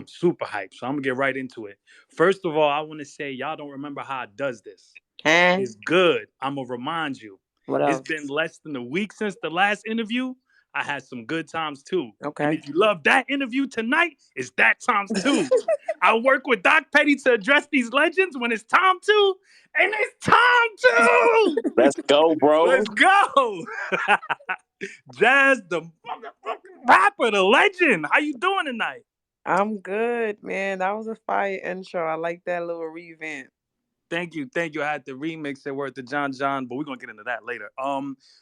Super hype. So I'm gonna get right into it. First of all, I want to say y'all don't remember how it does this. Huh? It's good. I'm gonna remind you. What It's else? been less than a week since the last interview. I had some good times too. And Okay. if you love that interview tonight, it's that times too. I work with Doc Petty to address these legends when it's time to, and it's time to. Let's go, bro. Let's go. Jazz, the motherfucking rapper, the legend. How you doing tonight? I'm good, man. That was a fire intro. I like that little revamp. Thank you, thank you. I had to remix it word to John John, but we're gonna get into that later.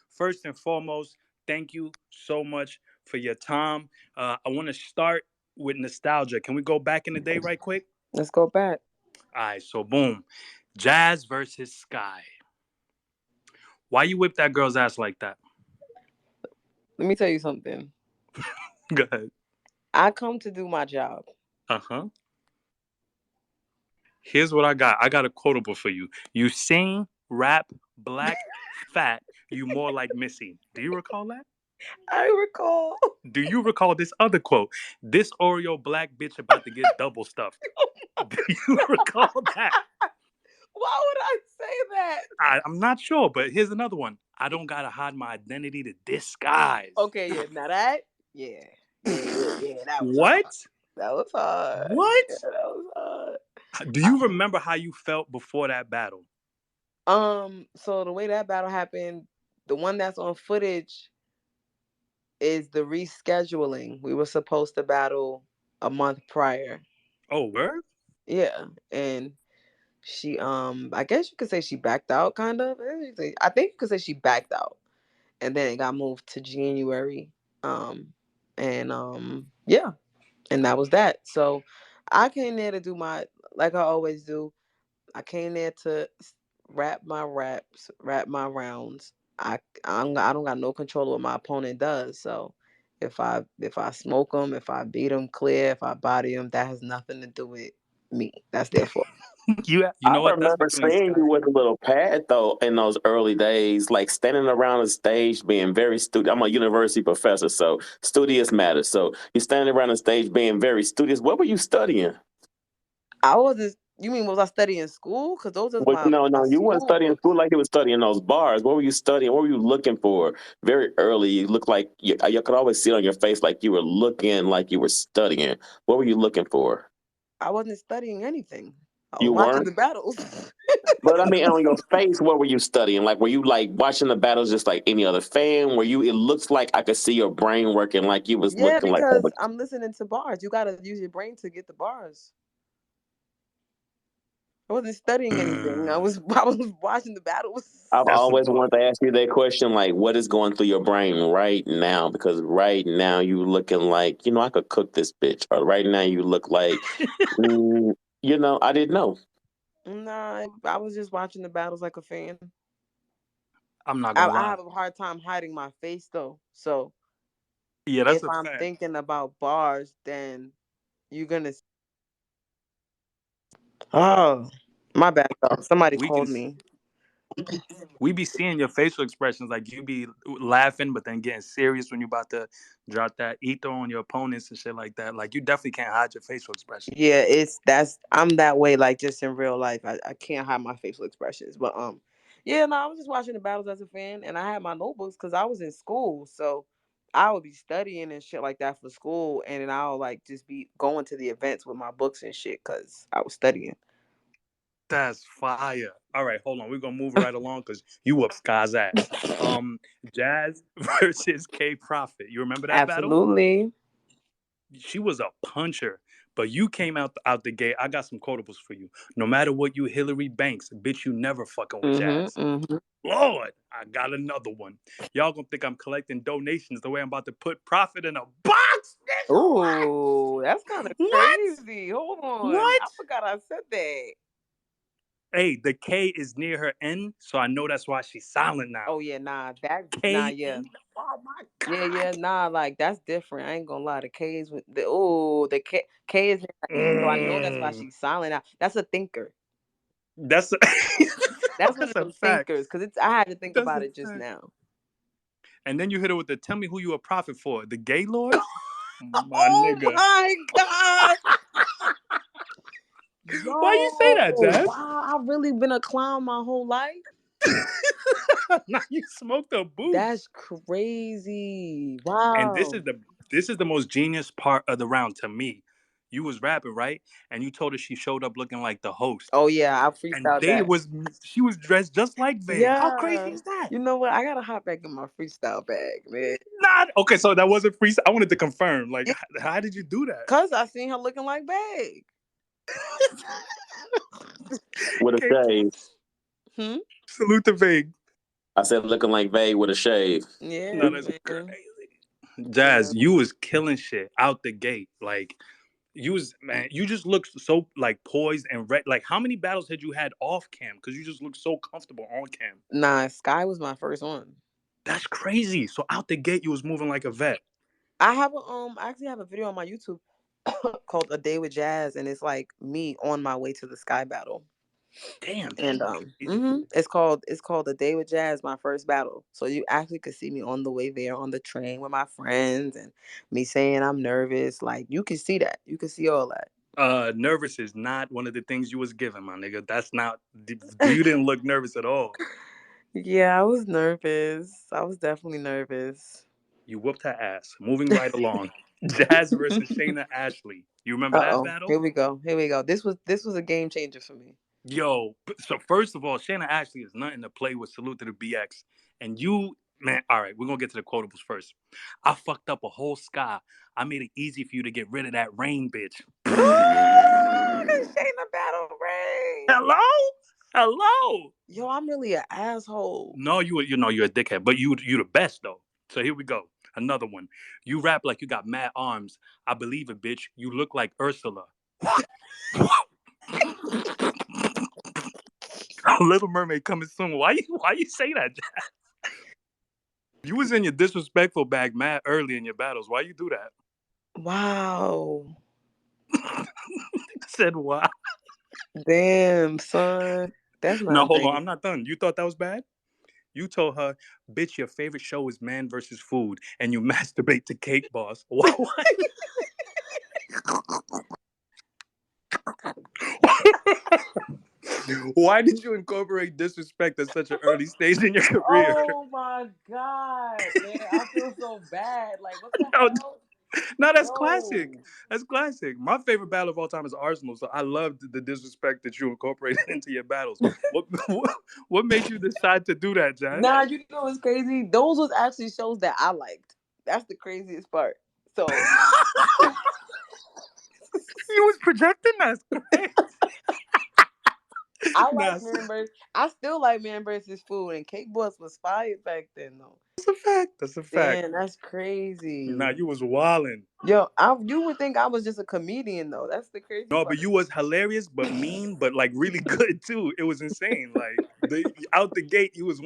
First and foremost, thank you so much for your time. I want to start with nostalgia. Can we go back in the day right quick? Let's go back. All right, so boom, Jazz versus Sky. Why you whip that girl's ass like that? Let me tell you something. Go ahead. I come to do my job. Uh huh. Here's what I got. I got a quotable for you. You sing, rap, black, fat. You more like Missy. Do you recall that? I recall. Do you recall this other quote? This Oreo black bitch about to get double stuffed. Do you recall that? Why would I say that? I'm not sure, but here's another one. I don't gotta hide my identity to disguise. Okay, yeah. Now that, yeah. Yeah, that was hard. What? That was hard. What? Yeah, that was hard. Do you remember how you felt before that battle? So the way that battle happened, the one that's on footage is the rescheduling. We were supposed to battle a month prior. Oh, word? Yeah, and she I guess you could say she backed out kind of. I think you could say she backed out. And then it got moved to January. And yeah, and that was that. So I came there to do my like I always do. I came there to rap my raps, rap my rounds. I don't got no control of what my opponent does. So if I smoke them, if I beat them clear, if I body them, that has nothing to do with me. That's their fault. You I know what? That's remember between seeing Sky you with and a little pad though in those early days, like standing around the stage being very studious. I'm a university professor, so studious matters. So you're standing around the stage being very studious. What were you studying? I wasn't. You mean was I studying school? Because those are What, my no, you weren't school studying books. school like you were studying those bars. What were you studying? What were you looking for? Very early, you looked like you could always see it on your face like you were looking like you were studying. What were you looking for? I wasn't studying anything. I was You watching weren't. the battles. But I mean, on your face, what were you studying? Like, were you like watching the battles just like any other fan? Were you? It looks like I could see your brain working, like you was Yeah, looking like, oh, because but I'm listening to bars. You gotta use your brain to get the bars. I wasn't studying anything. Mm, I was watching the battles. I've that's some always wanted to bullshit. ask you that question, like, what is going through your brain right now? Because right now you looking like, I could cook this bitch. Or right now you look like, mm, I didn't know. Nah, I was just watching the battles like a fan. I'm not I, gonna I lie. have a hard time hiding my face though. So Yeah, that's if a I'm fact. thinking about bars, then you're gonna. Oh, my bad. Though. Somebody We can called me. we be seeing your facial expressions, like you be laughing, but then getting serious when you about to drop that ether on your opponents and shit like that. Like you definitely can't hide your facial expressions. Yeah, I'm that way like just in real life. I can't hide my facial expressions. But yeah, no, I was just watching the battles as a fan and I had my notebooks because I was in school. So I would be studying and shit like that for school and then I'll like just be going to the events with my books and shit because I was studying. That's fire. All right, hold on. We're gonna move right along because you whoop Sky's ass. Jazz versus K Profit. You remember that battle? Absolutely. She was a puncher, but you came out the gate. I got some quotables for you. No matter what, you Hillary Banks, bitch, you never fucking with Mm-hmm. Jazz. Mm-hmm. Lord, I got another one. Y'all gonna think I'm collecting donations the way I'm about to put Profit in a box, nigga. Ooh, that's kind of What? crazy. Hold on. What? I forgot I said that. Hey, the K is near her N, so I know that's why she's silent now. Oh yeah, yeah. K-N. Oh my Yeah, God. yeah, nah, like that's different. I ain't gonna lie. The K is with the the K is in the N, so I know that's why Mm. she's silent now. That's a thinker. That's a, That's one that's of a them fact. thinkers because it's. I had to think That's about a it just fact. now. And then you hit her with the tell me who you a prophet for. The gay lord? My Oh nigga. my god! Why you say that, Jazz? Wow, I've really been a clown my whole life. Now you smoked a booth. That's crazy. Wow. And this is the most genius part of the round to me. You was rapping, right? And you told her she showed up looking like the host. Oh yeah, I And freestyled that. she was dressed just like Vague. How crazy is that? You know what? I gotta hop back in my freestyle bag, man. Not okay. So that wasn't freestyle. I wanted to confirm. Like, Yeah. how did you do that? Cause I seen her looking like Bag. With a shave. Salute to Vague. I said looking like Vague with a shave. Yeah, No, that's man. crazy. Jazz, you was killing shit out the gate. Like, you just looked so like poised and like how many battles had you had off cam? Because you just looked so comfortable on cam. Nah, Sky was my first one. That's crazy. So out the gate, you was moving like a vet. I actually have a video on my YouTube called A Day with Jazz, and it's like me on my way to the Sky battle. Damn. And it's called A Day with Jazz, my first battle. So you actually could see me on the way there on the train with my friends and me saying I'm nervous. Like you can see that. You can see all that. Nervous is not one of the things you was given, my nigga. That's not. You didn't look nervous at all. Yeah, I was nervous. I was definitely nervous. You whooped her ass. Moving right along. Jazz versus Shayna Ashley. You remember that battle? Here we go. This was a game changer for me. Yo, so first of all, Shayna Ashley is nothing to play with. Salute to the BX. And you, man, all right, we're going to get to the quotables first. I fucked up a whole Sky. I made it easy for you to get rid of that Rain, bitch. Shayna battle Rain. Hello? Yo, I'm really an asshole. No, you're a dickhead, but you the best, though. So here we go. Another one. You rap like you got mad arms. I believe it, bitch. You look like Ursula. Little Mermaid coming soon. Why you say that, Jack? You was in your disrespectful bag mad early in your battles. Why you do that? Wow. Said wow. Damn, son. That's not. No, hold on. I'm not done. You thought that was bad? You told her, bitch, your favorite show is Man vs. Food, and you masturbate to Cake Boss. Why? Why did you incorporate disrespect at such an early stage in your career? Oh my God, man. I feel so bad. Like, what the hell? No, that's classic. That's classic. My favorite battle of all time is Arsenal, so I loved the disrespect that you incorporated into your battles. What made you decide to do that, Jazz? Nah, you know what's crazy? Those was actually shows that I liked. That's the craziest part. So you was projecting that. I like Man vs. I still like Man vs. Food, and Cake Boss was fire back then, though. That's a fact. Damn, that's crazy. Nah, you was wildin'. Yo, you would think I was just a comedian, though. That's the crazy part. But you was hilarious, but mean, but like really good too. It was insane. Like out the gate, you was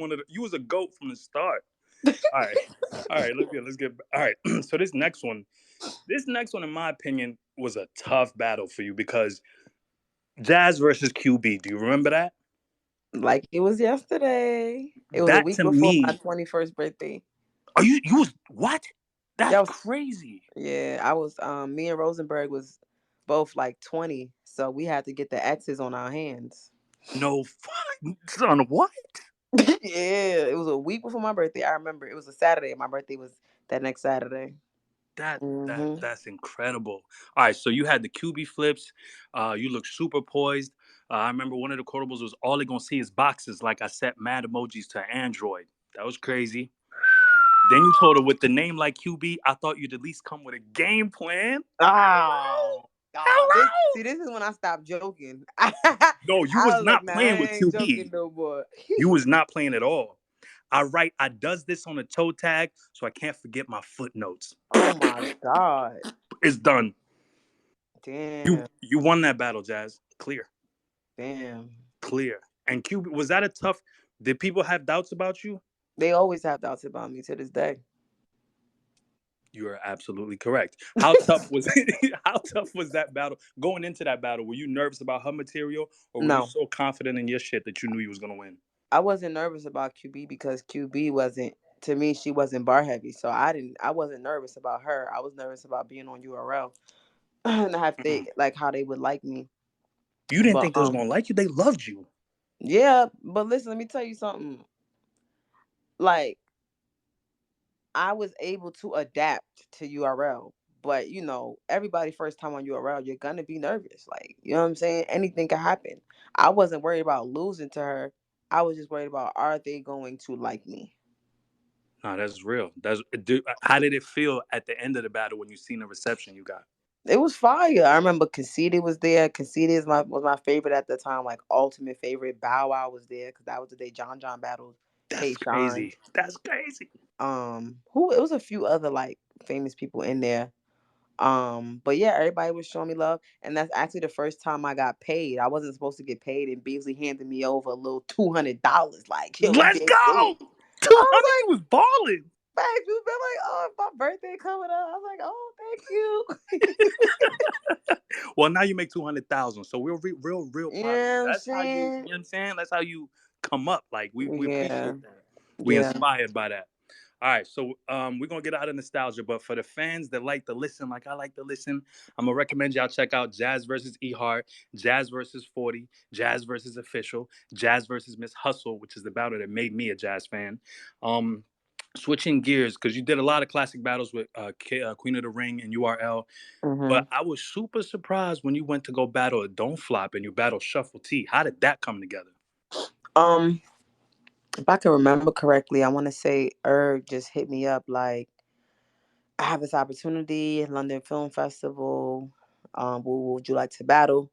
a goat from the start. All right. Let's get. All right. So this next one, in my opinion, was a tough battle for you because Jazz versus QB. Do you remember that? Like it was yesterday. It was a week before my 21st birthday. Are you was what? That's crazy. Yeah, I was. Me and Rosenberg was both like 20, so we had to get the X's on our hands. No fun, son. What? Yeah, it was a week before my birthday. I remember it was a Saturday. My birthday was that next Saturday. That's incredible. All right, so you had the QB flips. You look super poised. I remember one of the quotables was all they're gonna see is boxes. Like I set mad emojis to Android. That was crazy. Then you told her with the name like QB, I thought you'd at least come with a game plan. Oh, this is when I stopped joking. No, you was not playing with QB. No more. You was not playing at all. I does this on a toe tag, so I can't forget my footnotes. Oh my God. It's done. Damn. You won that battle, Jazz. Clear. Damn. Clear. And QB, was that a tough? Did people have doubts about you? They always have doubts about me to this day. You are absolutely correct. How tough was it? How tough was that battle? Going into that battle, were you nervous about her material, or were you so confident in your shit that you knew you was gonna win? I wasn't nervous about QB because QB wasn't, to me, she wasn't bar heavy. So I wasn't nervous about her. I was nervous about being on URL and have how they would like me. You didn't But think they was gonna like you. They loved you. yeah, but listen, let me tell you something. Like, I was able to adapt to URL. But everybody first time on URL, you're gonna be nervous. Like, you know what I'm saying? Anything can happen. I wasn't worried about losing to her. I was just worried about, are they going to like me? No, that's real. How did it feel at the end of the battle when you seen the reception you got? It was fire. I remember Conceited was there. Conceited was my favorite at the time, like ultimate favorite. Bow Wow was there because that was the day John battled That's K Shine. crazy. That's crazy. Who it was a few other like famous people in there. But yeah, everybody was showing me love, and that's actually the first time I got paid. I wasn't supposed to get paid, and Beasley handed me over a little $200. Like, yo, we Let's did go. good. 200. I You was balling. was like, thanks. Been like, oh, my birthday coming up. I was like, oh, thank you. Well, now you make 200,000. So we're real You positive. know what I'm That's how you. You know saying? what I'm saying? That's how you come up. Like we Yeah, appreciate that. We yeah. inspired by that. All right, so we're gonna get out of nostalgia, but for the fans that like to listen, like I like to listen, I'm gonna recommend y'all check out Jazz versus E Hart, Jazz versus 40, Jazz versus Official, Jazz versus Miss Hustle, which is the battle that made me a Jazz fan. Um, Switching gears because you did a lot of classic battles with Queen of the Ring and URL, but Hmm. I was super surprised when you went to go battle a Don't Flop and you battled Shuffle T. How did that come together? Um, if I can remember correctly, I want to say Erg just hit me up like, I have this opportunity, London Film Festival. Would you like to battle?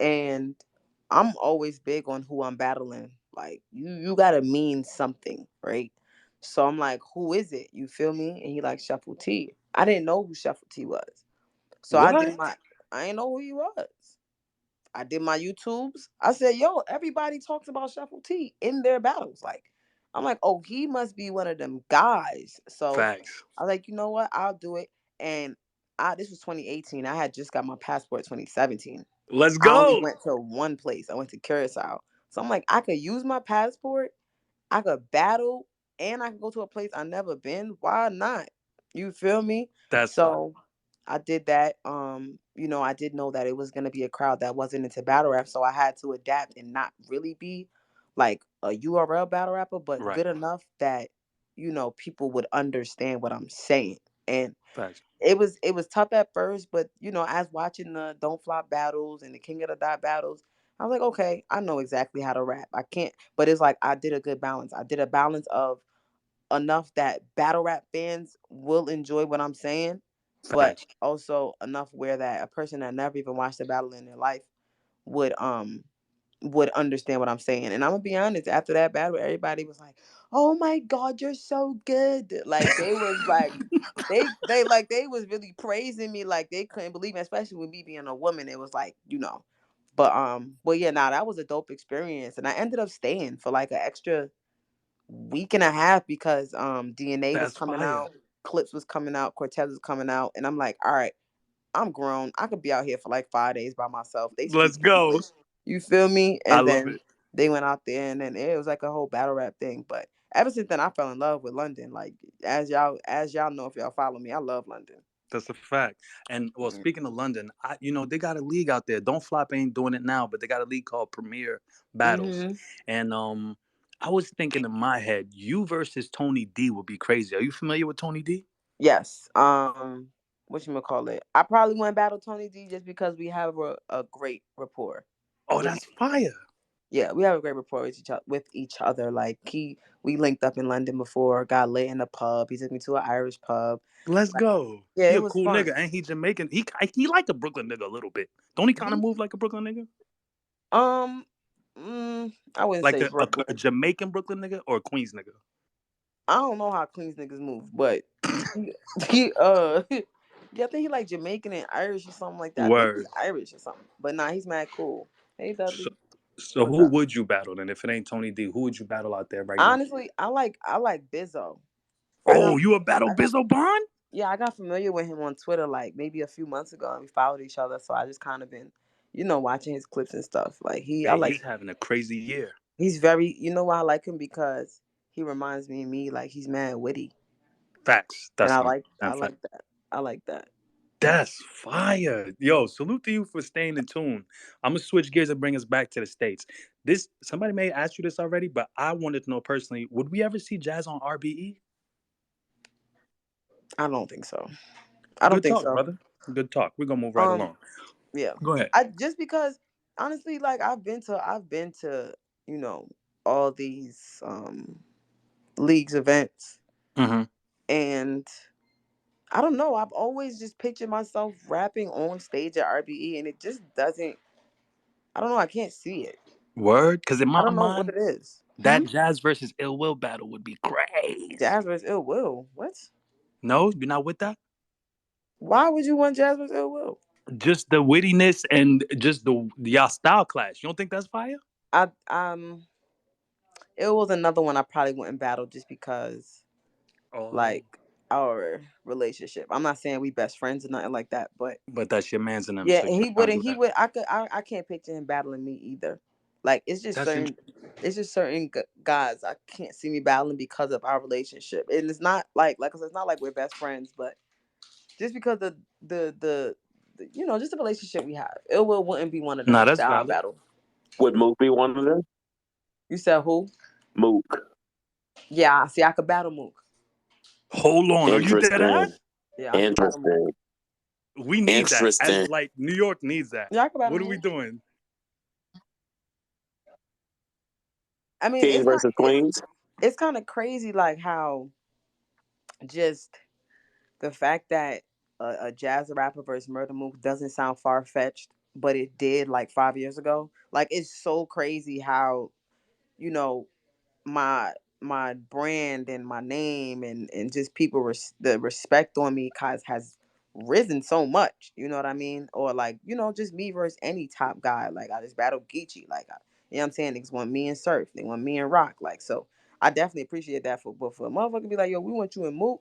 And I'm always big on who I'm battling. Like, you gotta mean something, right? So I'm like, who is it? You feel me? And he like Shuffle T. I didn't know who Shuffle T was. So What? I didn't know who he was. I did my YouTubes. I said, yo, everybody talks about Shuffle T in their battles. Like, I'm like, oh, he must be one of them guys. So Facts. I was like, you know what? I'll do it. And this was 2018. I had just got my passport 2017. Let's I only go. went to one place. I went to Curacao. So I'm like, I could use my passport, I could battle, and I could go to a place I never been. Why not? You feel me? That's fine. So I did that. I did know that it was gonna be a crowd that wasn't into battle rap, so I had to adapt and not really be like a URL battle rapper, but Right. good enough that people would understand what I'm saying. And Facts. it was tough at first, but as watching the Don't Flop battles and the King of the Dot battles, I was like, okay, I know exactly how to rap. I can't, but it's like I did a good balance. I did a balance of enough that battle rap fans will enjoy what I'm saying, but Facts. also enough where that a person that never even watched a battle in their life would understand what I'm saying. And I'm gonna be honest, after that battle, everybody was like, "Oh my God, you're so good!" Like they was like, they was really praising me, like they couldn't believe me, especially with me being a woman. It was like, but yeah, nah, that was a dope experience, and I ended up staying for like an extra week and a half because DNA was That's coming fire. out, Clips was coming out, Cortez was coming out, and I'm like, all right, I'm grown. I could be out here for like 5 days by myself. They Let's speak go. English. You feel me? I And love then it. they went out there and then it was like a whole battle rap thing. But ever since then I fell in love with London. Like as y'all know if y'all follow me, I love London. That's a fact. And well, speaking of London, they got a league out there. Don't Flop ain't doing it now, but they got a league called Premier Battles. Mm-hmm. And I was thinking in my head, you versus Tony D would be crazy. Are you familiar with Tony D? Yes. What you call it? I probably want to battle Tony D just because we have a great rapport Oh, with that's fire. yeah, we have a great rapport with each other. Like we linked up in London before, got lit in a pub. He took me to an Irish pub. Let's Like, go. yeah, He it a was cool fun. nigga, and he Jamaican. He like a Brooklyn nigga a little bit. Don't he kind of He, move like a Brooklyn nigga? um, I wouldn't Like say a Brooklyn. Jamaican Brooklyn nigga or a Queens nigga? I don't know how Queens niggas move, but he, yeah, I think he like Jamaican and Irish or something like that. I think he's Word. Irish or something. But nah, he's mad cool. Hey So, Dudley, so what's who up? would you battle then if it ain't Tony D? Who would you battle out there right now? Honestly, I like Bizzo. I Oh, got you a battle I got Bizzo Bond? yeah, I got familiar with him on Twitter like maybe a few months ago, and we followed each other. So I just kind of been, watching his clips and stuff. Like I Hey, like he's having a crazy year. he's very, why I like him because he reminds me of me. Like he's mad witty, Facts. and That's I some like I that fact. like that. I like that. That's fire. Yo, salute to you for staying in tune. I'm gonna switch gears and bring us back to the States. This somebody may ask you this already, but I wanted to know personally, would we ever see Jazz on RBE? I don't think so. I don't Good think talk, so. brother. Good talk. We're gonna move right Um, along. yeah. Go ahead. I just because honestly, like I've been to you know all these leagues events, Hmm. and I don't know. I've always just pictured myself rapping on stage at RBE, and it just doesn't. I don't know. I can't see it. Word, because in I my don't know what mind, it is. that Jazz versus Ill Will battle would be crazy. Jazz vs. Ill Will. What? No, you're not with that? Why would you want Jazz vs. Ill Will? Just the wittiness and just the y'all style clash. You don't think that's fire? I. It was another one I probably wouldn't battle just because Oh, like our relationship. I'm not saying we best friends or nothing like that, but but that's your man's in them, yeah, so you he can't wouldn't. do He that. would. I can't picture him battling me either. Like it's just That's certain. interesting. It's just certain guys I can't see me battling because of our relationship, and it's not like I said, it's not like we're best friends, but just because the just the relationship we have. Ill Will wouldn't be one of Nah, them that's that I valid. battle. Would Mook be one of them? You said who? Mook. Yeah, see, I could battle Mook. Hold on, are you dead Interesting. ass? Yeah, I could battle Mook. Interesting. We need that. As Interesting. like New York needs that. Yeah, I could battle What are we Mook. doing? I mean, Kings versus Queens. it's kind of crazy, like how just the fact that a jazz rapper versus Murder Mook doesn't sound far fetched, but it did like 5 years ago. Like it's so crazy how you know my my brand and my name and just people the respect on me has risen so much. You know what I mean? Or like just me versus any top guy. Like I just battled Geechee. Like you know what I'm saying? Niggas want me and Surf. They want me and Rock. Like so. I definitely appreciate that but for a motherfucker to be like, yo, we want you in Mook,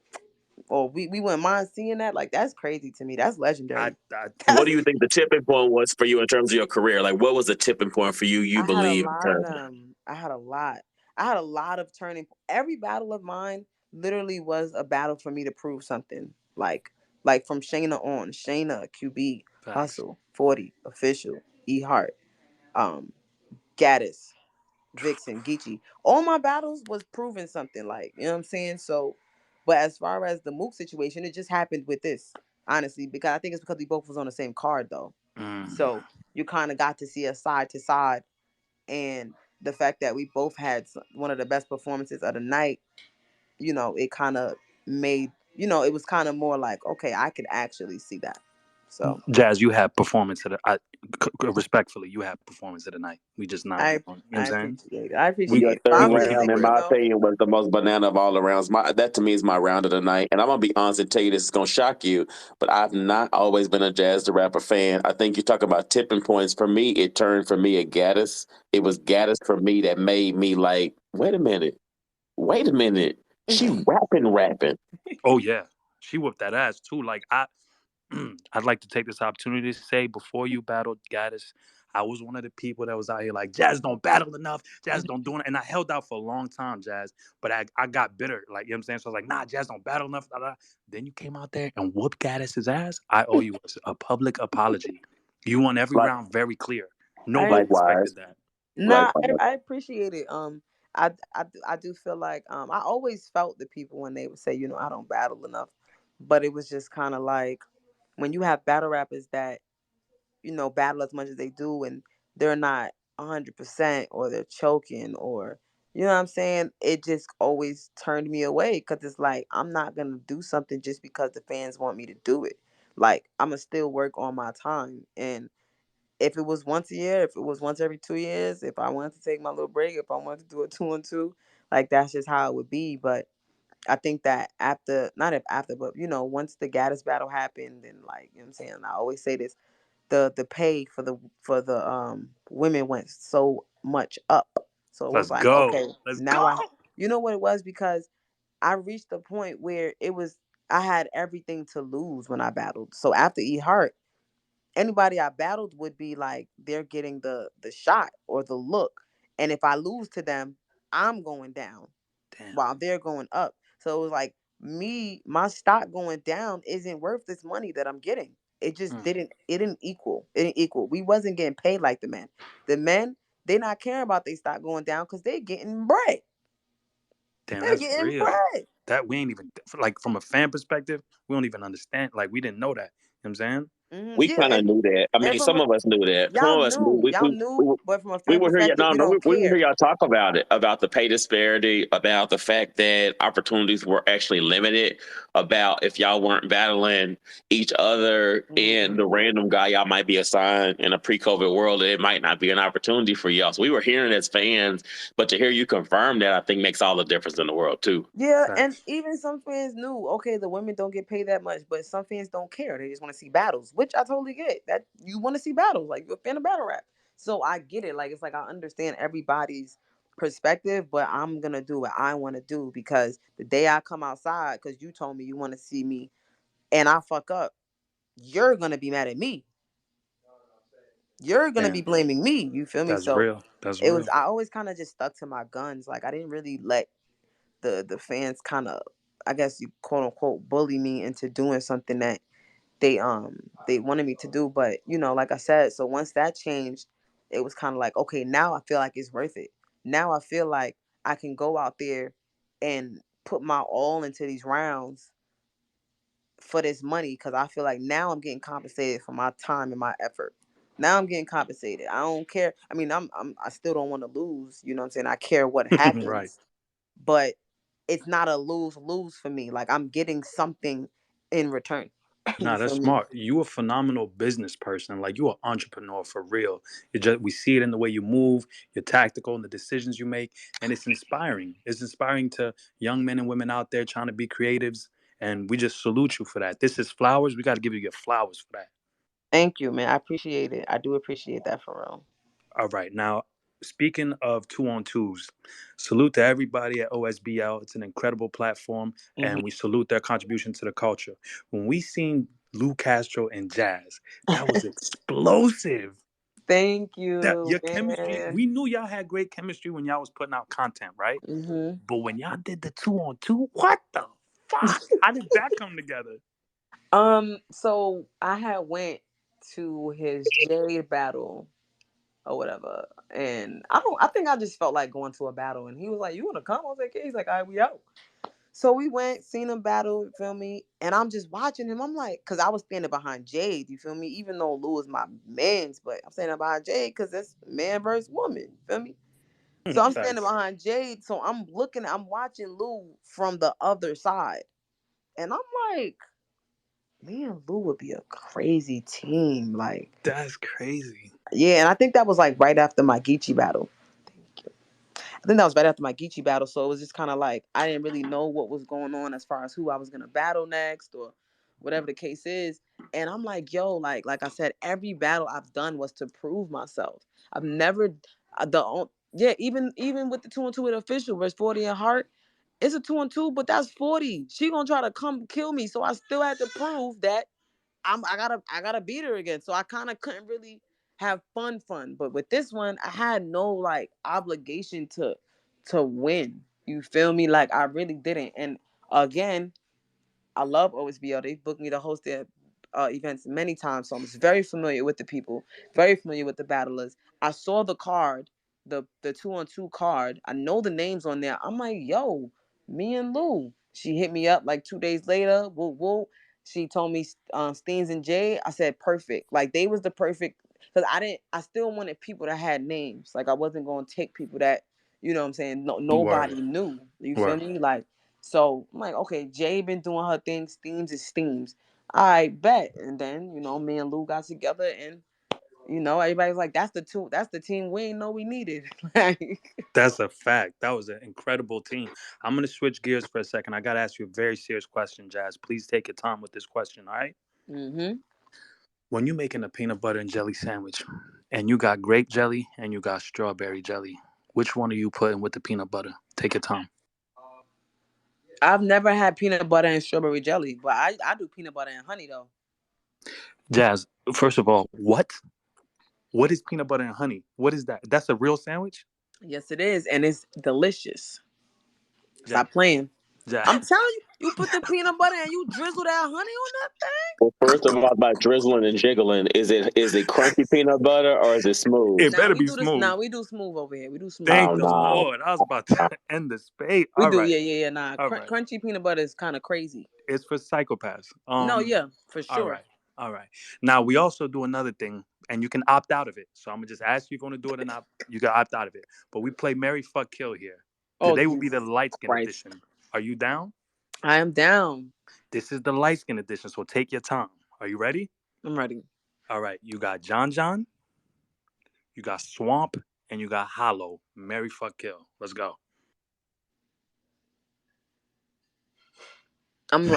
or we wouldn't mind seeing that. Like that's crazy to me. That's legendary. I What That's do you think the tipping point was for you in terms of your career? Like, what was the tipping point for you? You I had a believe? lot of them. I had a lot. I had a lot of turning. Every battle of mine literally was a battle for me to prove something. Like from Shayna on, Shayna, QB, facts. Hustle, 40, Official, E Heart, um, Gaddis, Vixen, Geechee. All my battles was proving something. Like you know what I'm saying. So, but as far as the Mook situation, it just happened with this honestly because I think it's because we both was on the same card though. Mm. So you kind of got to see us side to side, and the fact that we both had one of the best performances of the night, it kind of made, it was kind of more like, okay, I could actually see that. So Jazz, you have performance of the. Respectfully, you have performance of the night. We just not. I You know what I I'm saying? appreciate it. I We appreciate Your it. But third we I'm gonna just keep it round, in saying, real. my opinion, was the most banana of all the rounds. That to me is my round of the night. And I'm gonna be honest and tell you this is gonna shock you, but I've not always been a Jazz the Rapper fan. I think you talk about tipping points. For me, it turned for me at Gaddis. It was Gaddis for me that made me like, wait a minute. She rapping. Oh yeah, she whooped that ass too. Like I'd like to take this opportunity to say before you battled Gaddis, I was one of the people that was out here like Jazz don't battle enough, Jazz don't do it, and I held out for a long time, Jazz. But I got bitter, like you know what I'm saying. So I was like, nah, Jazz don't battle enough. Da, da. Then you came out there and whooped Gaddis's ass. I owe you a public apology. You won every Like round very clear. I Nobody likewise. expected that. Nah, Likewise. I appreciate it. I do feel like I always felt the people when they would say, I don't battle enough, but it was just kind of like when you have battle rappers that battle as much as they do and they're not 100% or they're choking or you know what I'm saying, it just always turned me away because it's like I'm not gonna do something just because the fans want me to do it. Like I'm gonna still work on my time, and if it was once a year, if it was once every 2 years, if I wanted to take my little break, if I wanted to do a 2 and 2, like that's just how it would be. But I think that after, not if after, but once the Gaddis battle happened, and like you know what I'm saying, I always say this, the pay for the women went so much up. So it was Let's like, go. okay, Let's go. now you know what it was, because I reached a point where I had everything to lose when I battled. So after E Heart, anybody I battled would be like they're getting the shot or the look, and if I lose to them, I'm going down Damn. while they're going up. So it was like my stock going down isn't worth this money that I'm getting. It just didn't equal. It didn't equal. We wasn't getting paid like the men. The men, they not caring about their stock going down because they getting bread. Damn, They're that's getting real. bread. That we ain't even like from a fan perspective, we don't even understand. Like we didn't know that. You know what I'm saying? We Yeah, kind of knew that. I and mean, some of us knew that. Some of us knew. y'all knew, but from a fan Would hear perspective, we we, don't we would care. hear y'all talk about it, about the pay disparity, about the fact that opportunities were actually limited, about if y'all weren't battling each other and the random guy y'all might be assigned in a pre-COVID world, it might not be an opportunity for y'all. So we were hearing as fans, but to hear you confirm that, I think makes all the difference in the world too. Yeah, and Facts. even some fans knew, okay, the women don't get paid that much, but some fans don't care. They just want to see battles, which I totally get. That you want to see battles, like you're a fan of battle rap. So I get it. Like it's like I understand everybody's perspective, but I'm gonna do what I want to do because the day I come outside, because you told me you want to see me, and I fuck up, you're gonna be mad at me. You're gonna be Damn, blaming me. You feel me? that's So real. That's it was. real. I always kind of just stuck to my guns. Like I didn't really let the fans kind of, I guess you quote unquote bully me into doing something that they wanted me to do. But like I said, so once that changed, it was kind of like, okay, now I feel like it's worth it. Now I feel like I can go out there and put my all into these rounds for this money because I feel like now I'm getting compensated for my time and my effort. Now I'm getting compensated. I don't care. I mean, I still don't want to lose. You know what I'm saying? I care what Right. happens, but it's not a lose lose for me. Like I'm getting something in return. You Nah, that's feel me? smart. You a phenomenal business person. Like you an entrepreneur for real. You just we see it in the way you move, you're tactical in the decisions you make, and it's inspiring. It's inspiring to young men and women out there trying to be creatives. And we just salute you for that. This is flowers. We got to give you your flowers for that. Thank you, man. I appreciate it. I do appreciate that for real. All right. Now, speaking of two on twos, salute to everybody at OSBL. It's an incredible platform, Mhm. and we salute their contribution to the culture. When we seen Lou Castro and Jazz, that was explosive. Thank That you, your chemistry, man. we knew y'all had great chemistry when y'all was putting out content, right? hmm But when y'all did the two on two, what the fuck? How did that come together? So I had went to his Jade battle or whatever, and I think I just felt like going to a battle, and he was like, "You want to come?" I was like, "Yeah." He's like, "All right, we out." So we went, seen him battle, you feel me? And I'm just watching him. I'm like, because I was standing behind Jade, you feel me? Even though Lou is my man's, but I'm standing behind Jade because it's man versus woman, you feel me? So I'm standing Facts. behind Jade. So I'm watching Lou from the other side. And I'm like, me and Lou would be a crazy team. Like, That's crazy. yeah. And I think that was like right after my Geechee battle. I think that was right after my Geechee battle, so it was just kind of like I didn't really know what was going on as far as who I was gonna battle next or whatever the case is. And I'm like, yo, like I said, every battle I've done was to prove myself. I've never yeah, even with the 2-on-2 with official versus 40 and Heart, it's a 2-on-2, but that's 40. She gonna try to come kill me, so I still had to prove that I gotta beat her again. So I kind of couldn't really have fun. But with this one, I had no like obligation to win. You feel me? Like I really didn't. And again, I love OSBL. They booked me to host their events many times, so I'm very familiar with the people, very familiar with the battlers. I saw the card, the 2-on-2 card. I know the names on there. I'm like, yo, me and Lou. She hit me up like 2 days later. Woo woo. She told me Steens and Jay. I said perfect. Like they was the perfect because I didn't. I still wanted people that had names. Like I wasn't gonna take people that what I'm saying. No, Word. nobody knew. You feel Word. me? Like so I'm like, okay, Jay been doing her thing. Steams is Steams. I bet. And then, me and Lou got together and, everybody's like, that's the team we ain't know we needed. Like, That's a fact. That was an incredible team. I'm going to switch gears for a second. I got to ask you a very serious question, Jazz. Please take your time with this question, all right? mm-hmm. When you're making a peanut butter and jelly sandwich and you got grape jelly and you got strawberry jelly, which one are you putting with the peanut butter? Take your time. I've never had peanut butter and strawberry jelly, but I do peanut butter and honey though. Jazz, first of all, what? What is peanut butter and honey? What is that? That's a real sandwich? Yes, it is. And it's delicious. Jazz, Stop playing. Jazz, I'm telling you. You put the peanut butter and you drizzle that honey on that thing. Well, first of all, about drizzling and jiggling, is it crunchy peanut butter or is it smooth? It Now better we be do this. smooth. Now we do smooth over here. We do smooth. Thank Oh the no. Lord. I was about to end the space. We All do. right. Yeah. Nah, All right. crunchy peanut butter is kind of crazy. It's for psychopaths. No, yeah, for All sure. right. All right. Now we also do another thing, and you can opt out of it. So I'm gonna just ask you if you want to do it or not. You can opt out of it. But we play Mary Fuck Kill here. Oh, Today will be the Jesus light skin Christ. edition. Are you down? I am down. This is the light skin edition, so take your time. Are you ready? I'm ready. All right. You got John John, you got Swamp, and you got Hollow. Mary Fuck Kill. Let's go. I'm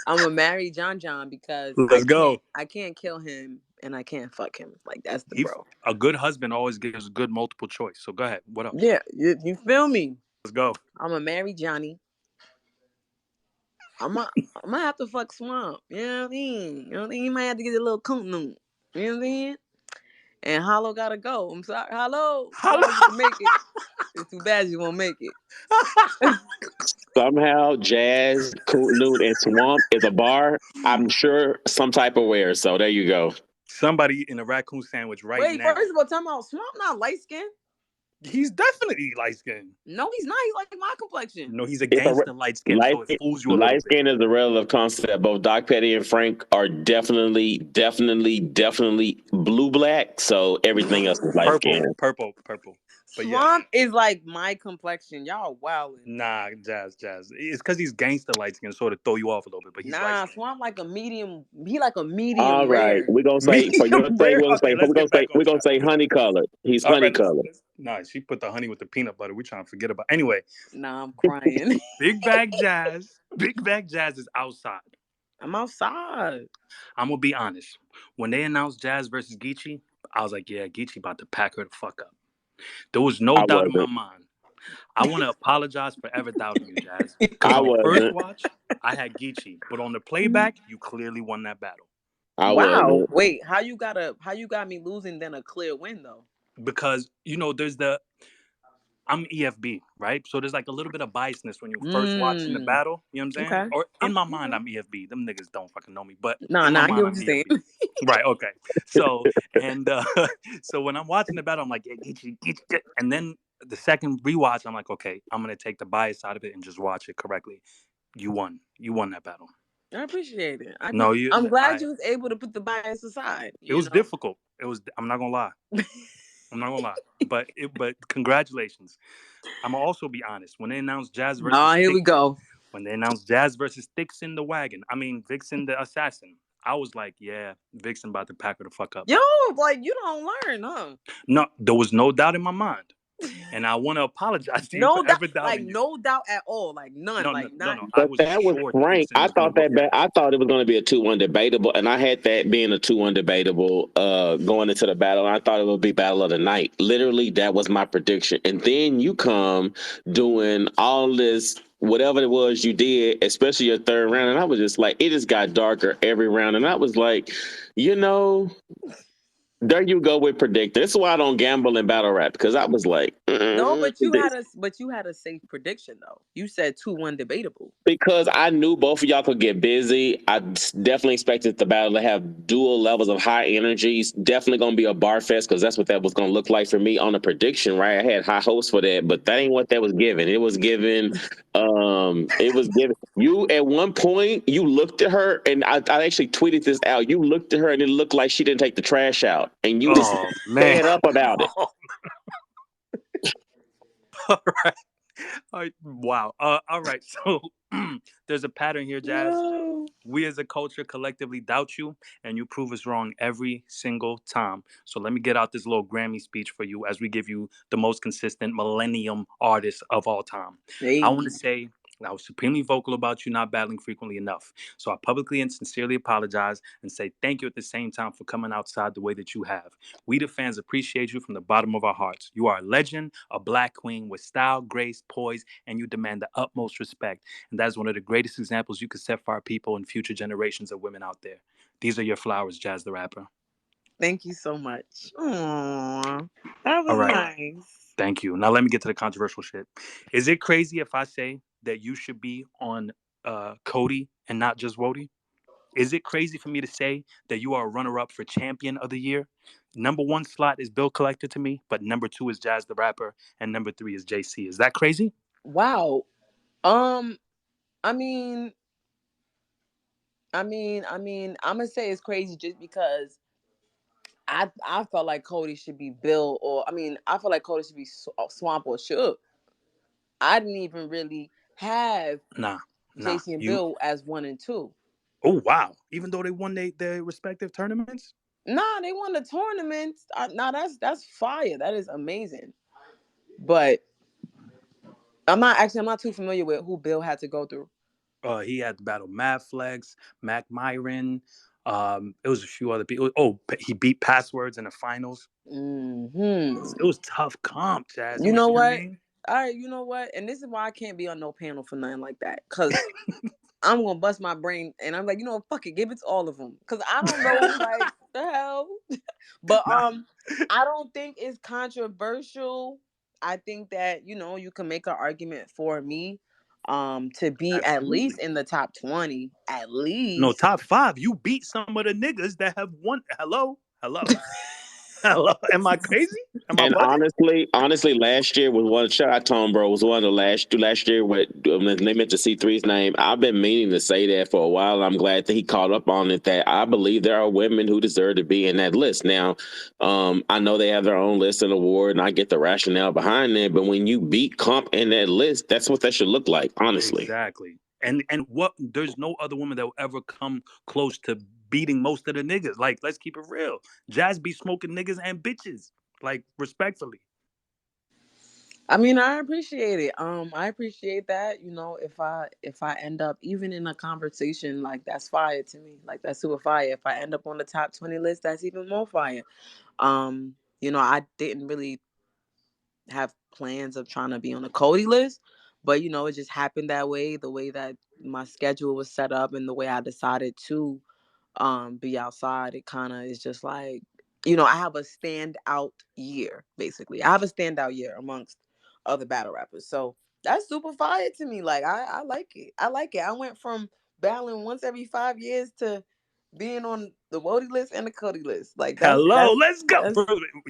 a marry John John because Let's go. I can't kill him and I can't fuck him. Like that's the He, bro. a good husband always gives good multiple choice. So go ahead. What up? Yeah, you feel me? Let's go. I'm a marry Johnny. I'm gonna have to fuck Swamp. You know what I mean? You know what I mean? You might have to get a little coon noon. You know what I mean? And Hollow gotta go. I'm sorry, Hollow. Hollow. Sorry you can make it. It's too bad you won't make it. Somehow, Jazz, Cool Noon, and Swamp is a bar. I'm sure some type of where. So there you go. Somebody in a raccoon sandwich right Wait, now. first of all, talking about Swamp not light skinned. He's definitely light skinned. No, he's not. He's like my complexion. No, he's a gangster light skin, so it fools you a little Light bit. skin is a relative concept. Both Doc Petty and Frank are definitely blue-black. So everything else is light skin. Purple. But Swamp is like my complexion. Y'all wildin'. Nah, Jazz. It's because he's gangster light skin, sort of throw you off a little bit. But he's nah, Swamp like a medium. He like a medium. All right, rare. we're gonna say for your sake, we're gonna say honey colored. He's honey colored. Nah, she put the honey with the peanut butter. We're trying to forget about. Anyway, nah, I'm crying. Big Bag Jazz is outside. I'm outside. I'm gonna be honest. When they announced Jazz versus Geechee, I was like, yeah, Geechee about to pack her the fuck up. There was no doubt in my mind. I want to apologize for ever doubting you, Jazz. On the first watch, I had Geechee, but on the playback, you clearly won that battle. Wow. Wait, how you got me losing then a clear win though? Because there's I'm EFB, right? So there's like a little bit of biasness when you first watching the battle. You know what I'm saying? Okay. Or in my mind, I'm EFB. Them niggas don't fucking know me, but I get what you're saying. Right. Okay. So so when I'm watching the battle, I'm like, yeah, and then the second rewatch, I'm like, okay, I'm gonna take the bias out of it and just watch it correctly. You won that battle. I appreciate it. I'm glad you was able to put the bias aside. It was difficult. I'm not gonna lie. But congratulations. I'm gonna also be honest. When they announced Jazz versus here we go. When they announced Jazz versus Vixen the Wagon, Vixen the Assassin, I was like, yeah, Vixen about to pack her the fuck up. Yo, like you don't learn, huh? No, there was no doubt in my mind. And I want to apologize to you for ever doubting you. No doubt at all, like none, No. But that was Frank. I thought it was going to be a 2-1 debatable, and I had that being a 2-1 debatable going into the battle. And I thought it would be battle of the night. Literally, that was my prediction. And then you come doing all this, whatever it was you did, especially your third round, and I was just like, it just got darker every round, and I was like, there you go with predicting. That's why I don't gamble in battle rap, because I was like, no, but you had a safe prediction though. You said 2-1 debatable. Because I knew both of y'all could get busy. I definitely expected the battle to have dual levels of high energies. Definitely gonna be a bar fest, because that's what that was gonna look like for me on the prediction, right? I had high hopes for that, but that ain't what that was given. It was given you at one point you looked at her, and I actually tweeted this out. You looked at her and it looked like she didn't take the trash out. And you fed up about it. All right. Wow. All right. So there's a pattern here, Jazz. No. We as a culture collectively doubt you, and you prove us wrong every single time. So let me get out this little Grammy speech for you as we give you the most consistent millennium artist of all time. Hey. I want to say I was supremely vocal about you not battling frequently enough. So I publicly and sincerely apologize and say thank you at the same time for coming outside the way that you have. We, the fans, appreciate you from the bottom of our hearts. You are a legend, a black queen with style, grace, poise, and you demand the utmost respect. And that is one of the greatest examples you could set for our people and future generations of women out there. These are your flowers, Jazz the Rapper. Thank you so much. Aww, that was nice. Thank you. Now let me get to the controversial shit. Is it crazy if I say that you should be on Cody and not just Wody? Is it crazy for me to say that you are a runner-up for champion of the year? Number 1 slot is Bill Collector to me, but number 2 is Jazz the Rapper, and number 3 is JC. Is that crazy? Wow. I mean, I'm gonna say it's crazy just because I felt like Cody should be Bill, or I feel like Cody should be Swamp or Suge. I didn't even really have Nah. JC and You. Bill as 1 and 2. Oh wow! Even though they won their respective tournaments. Nah, they won the tournaments. Nah, that's fire. That is amazing. But I'm not too familiar with who Bill had to go through. He had to battle Mad Flex, Mac Myron. It was a few other people. Oh, he beat Passwords in the finals. Mm-hmm. It was tough comp, Jazz. You know what I what? mean? All right, you know what? And this is why I can't be on no panel for nothing like that. Cause I'm gonna bust my brain, and I'm like, you know what? Fuck it, give it to all of them. Cause I don't know, like the hell. But I don't think it's controversial. I think that you can make an argument for me, to be Absolutely. at least in the top 20, at least. No, top 5. You beat some of the niggas that have won. Hello. Hello. Am I crazy? Am I And bugging? honestly, last year was one shot out Tom, bro. Was one of the last year with when they mentioned C3's name. I've been meaning to say that for a while. And I'm glad that he caught up on it. That I believe there are women who deserve to be in that list. Now, I know they have their own list and award, and I get the rationale behind that. But when you beat Comp in that list, that's what that should look like. Honestly, Exactly. And what? There's no other woman that will ever come close to beating most of the niggas. Like, let's keep it real. Jazz be smoking niggas and bitches. Like, respectfully. I mean, I appreciate it. I appreciate that. If I end up even in a conversation, like that's fire to me. Like that's super fire. If I end up on the top 20 list, that's even more fire. I didn't really have plans of trying to be on the Cody list, but it just happened that way, the way that my schedule was set up and the way I decided to be outside. It kind of is just like, I have a standout year, basically. I have a standout year amongst other battle rappers. So that's super fire to me. Like I like it. I like it. I went from battling once every 5 years to being on the Wody list and the Cody list. Like Hello, let's go. that's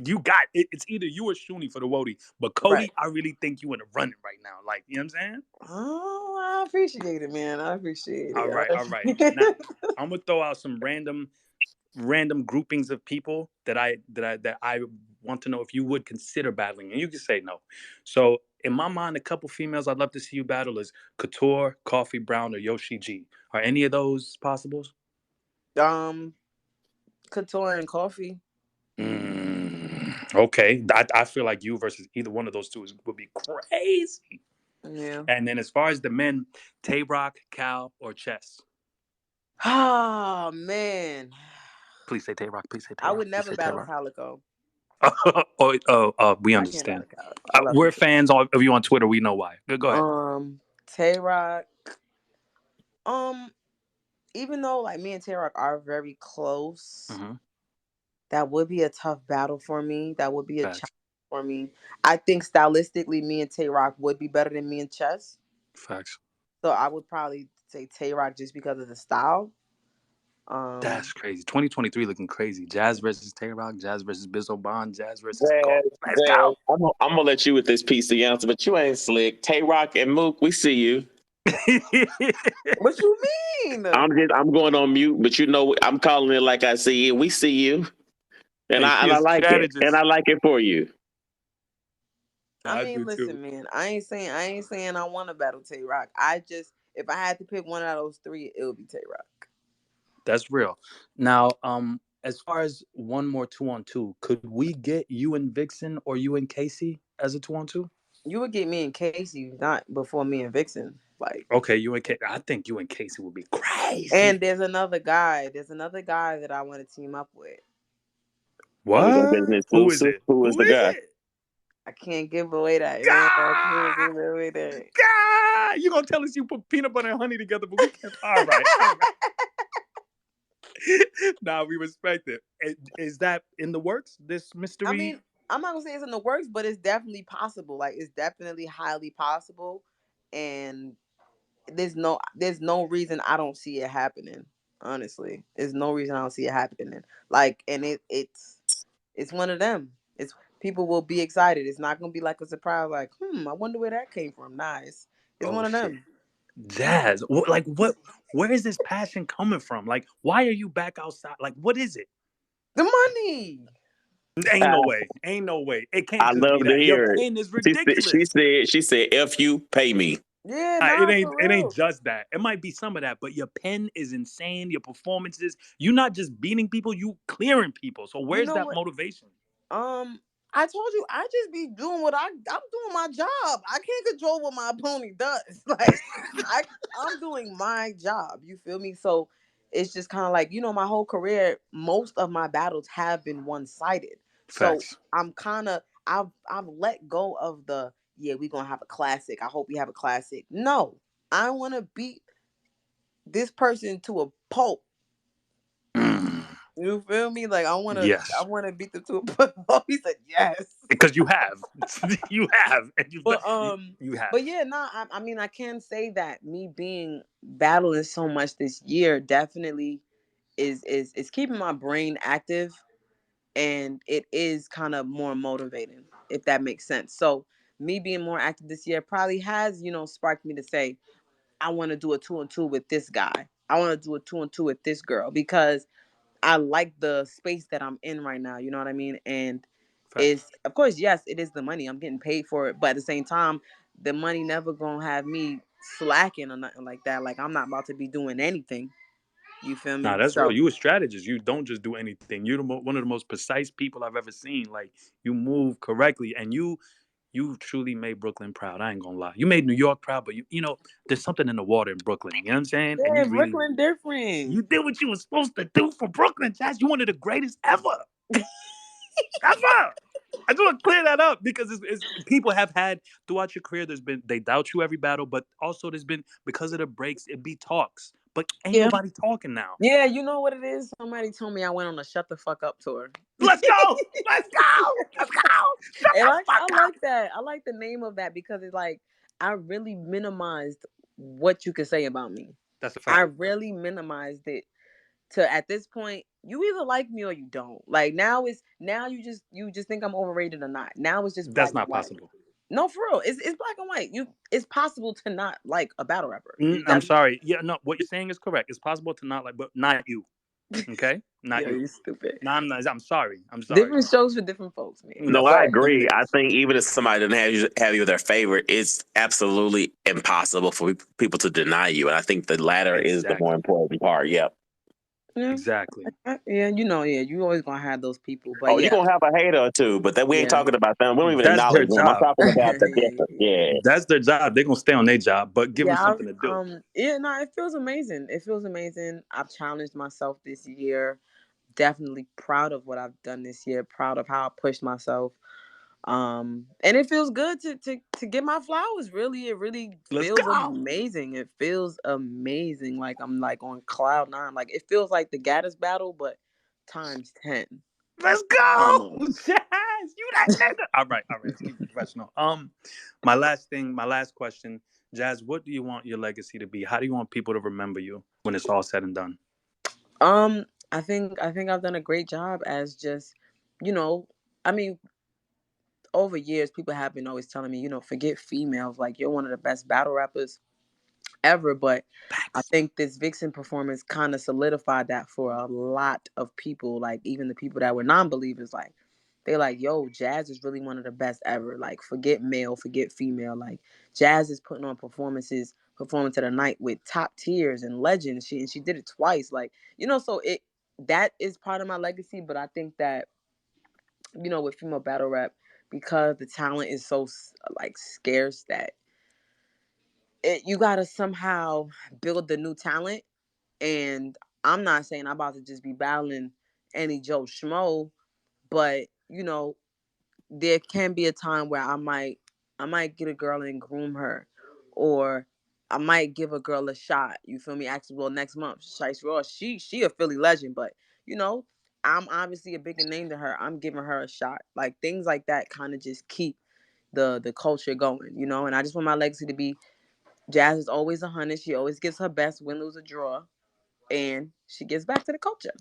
You got it. It's either you or Shuni for the Wody. But right. Cody, I really think you in the running right now. Like, you know what I'm saying? Oh, I appreciate it, man. I appreciate All right. it. Now, I'm gonna throw out some random groupings of people that I want to know if you would consider battling, and you can say no. So in my mind, a couple females I'd love to see you battle is Couture, Coffee Brown, or Yoshi G. Are any of those possibles? Couture and Coffee. Okay, I feel like you versus either one of those two would be crazy. Yeah. And then as far as the men, Tay Rock, Cal, or Chess. Oh man. Please say Tay Rock. Please say Tay I Rock. would Please never say Tay battle Rock. Calico. We I can't understand. battle Calico. I love We're him. fans of you on Twitter. We know why. Go ahead. Tay Rock. Even though like me and Tay Rock are very close, that would be a tough battle for me. That would be a challenge for me. I think stylistically, me and Tay Rock would be better than me and Chess. Facts. So I would probably say Tay Rock just because of the style. That's crazy. 2023 looking crazy. Jazz versus Tay Rock, Jazz versus Bizzo Bond, Jazz versus Coffee. Let's go. I'm gonna let you with this piece of answer, but you ain't slick. Tay Rock and Mook, we see you. What you mean? I'm going on mute, but I'm calling it like I see it. We see you, and I like it, and I like it for you. I mean, listen, man. I ain't saying I want to battle Tay Rock. If I had to pick one out of those three, it would be Tay Rock. That's real. Now, as far as one more 2-on-2, could we get you and Vixen or you and Casey as a 2-on-2? You would get me and Casey, not before me and Vixen. Like, okay, you and Casey. I think you and Casey would be crazy. And there's another guy. That I want to team up with. What? Who is it? Who is the guy? I can't give away that. I can't give away that. God, you gonna tell us you put peanut butter and honey together, but we can't. All right. Nah, we respect it. Is that in the works? This mystery? I mean, I'm not gonna say it's in the works, but it's definitely possible. Like, it's definitely highly possible. And there's no reason I don't see it happening. Honestly, there's no reason I don't see it happening. Like, and it's one of them. It's people will be excited. It's not gonna be like a surprise. Like, I wonder where that came from. Nah, it's Oh one of shit, them. Jazz. Like what? Where is this passion coming from? Like, why are you back outside? Like, what is it? The money. Ain't no way. Ain't no way. It can't I just be love to that. Your hear it. pen is She said, she ridiculous. said, she said, "F you, pay me." Yeah, nah, for It ain't real. just that. It might be some of that, but your pen is insane. Your performances, you're not just beating people, you clearing people. So You where's know that what? motivation? I told you I just be doing what I'm doing my job. I can't control what my opponent does. Like I I'm doing my job. You feel me? So it's just kind of like, my whole career, most of my battles have been one-sided. So Facts. I'm kind of I've let go of the, yeah, we gonna have a classic. I hope we have a classic. No, I want to beat this person to a pulp. Mm, You feel me? Like I yes, want to beat them to a pulp. He said yes. because you have, you have, and But you have. but yeah, nah. I mean, I can say that me being battling so much this year definitely is keeping my brain active, and it is kind of more motivating, if that makes sense. So me being more active this year probably has, sparked me to say I want to do a 2-on-2 with this guy. I want to do a 2-on-2 with this girl because I like the space that I'm in right now. You know what I mean? And Facts. is, of course, yes, it is the money. I'm getting paid for it, but at the same time, the money never gonna have me slacking or nothing like that. Like, I'm not about to be doing anything. You feel Nah, me? that's real. So You a strategist. You don't just do anything. You're one of the most precise people I've ever seen. Like you move correctly, and you truly made Brooklyn proud. I ain't gonna lie. You made New York proud, but there's something in the water in Brooklyn. You know what I'm saying? And yeah, Brooklyn different. you did what you were supposed to do for Brooklyn, Jazz. You one of the greatest ever, ever. I just want to clear that up because people have had throughout your career. They doubt you every battle, but also there's been because of the breaks. It be talks, but ain't Yeah. nobody talking now. Yeah, you know what it is? Somebody told me I went on a shut the fuck up tour. Let's go. Let's go. Let's go. Shut And the I fuck up. like that. I like the name of that because it's like I really minimized what you could say about me. That's a I fact. really minimized it to, at this point, you either like me or you don't. Like, now you just think I'm overrated or not. Now it's just That's black and not white. possible. No, for real. It's black and white. It's possible to not like a battle rapper. I'm That's sorry. Yeah, no, what you're saying is correct. It's possible to not like, but not you. Okay, not yeah, you. you stupid. No, I'm not. I'm sorry. I'm sorry. Different shows for different folks, man. No, That's I right. But agree. I think even if somebody doesn't have you their favorite, it's absolutely impossible for people to deny you. And I think the latter is the more Exactly. important part. Yeah. yeah, Exactly. yeah, yeah, you always gonna have those people. But Oh, you're yeah, gonna have a hater or two, but that we ain't yeah, talking about them. We don't even That's their acknowledge them. I'm job. talking about the yeah, difference. yeah. Yeah. That's their job. They're gonna stay on their job, but give them Yeah, something to do. yeah, no, it feels amazing. It feels amazing. I've challenged myself this year. Definitely proud of what I've done this year. Proud of how I pushed myself. And it feels good to get my flowers. Really, it really Let's feels go. amazing. It feels amazing. Like I'm like on cloud nine. Like it feels like the Gaddis battle, but times 10. Let's go, Almost. Jazz. You that nigga. All right, all right. Let's keep it professional. My last question, Jazz. What do you want your legacy to be? How do you want people to remember you when it's all said and done? I think I've done a great job as just, you know, I mean, over years people have been always telling me, forget females, like you're one of the best battle rappers ever. But I Facts. think this Vixen performance kind of solidified that for a lot of people, like even the people that were non-believers. Like they're like, yo, Jazz is really one of the best ever. Like forget male, forget female. Like Jazz is putting on performing to the night with top tiers and legends. She did it twice. Like, so that is part of my legacy. But I think that, with female battle rap, because the talent is so like scarce, that you gotta somehow build the new talent. And I'm not saying I'm about to just be battling any Joe Schmo, but there can be a time where I might get a girl and groom her, or I might give a girl a shot. You feel me? Actually, well, next month, Shice Raw, she a Philly legend, but you know, I'm obviously a bigger name than her. I'm giving her a shot. Like things like that kind of just keep the culture going, and I just want my legacy to be Jazz is always 100. She always gives her best, win, lose, or draw, and she gives back to the culture.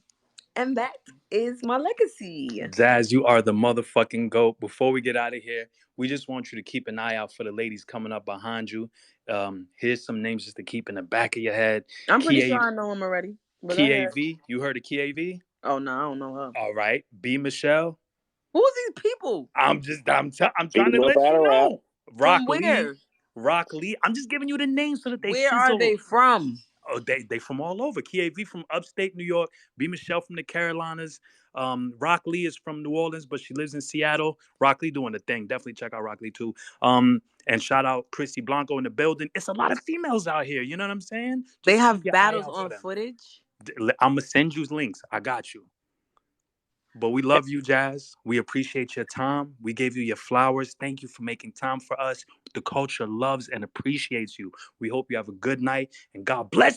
And that is my legacy. Jazz, you are the motherfucking GOAT. Before we get out of here, we just want you to keep an eye out for the ladies coming up behind you. Here's some names just to keep in the back of your head. I'm pretty sure I know them already. But go ahead. KAV, you heard of KAV? Oh no, I don't know her. All right. B. Michelle. Who's these people? I'm trying to Female let you battle rap. know. Rock From Lee. where? Rock Lee. I'm just giving you the names so that they Where sizzle. are they from? Oh, they from all over. KAV from upstate New York. B. Michelle from the Carolinas. Rock Lee is from New Orleans, but she lives in Seattle. Rock Lee doing the thing. Definitely check out Rock Lee too. And shout out Chrissy Blanco in the building. It's a lot of females out here. You know what I'm saying? Just They have keep your eye battles out for on them. footage. I'm gonna send you links. I got you. But we love you, Jazz. We appreciate your time. We gave you your flowers. Thank you for making time for us. The culture loves and appreciates you. We hope you have a good night and God bless.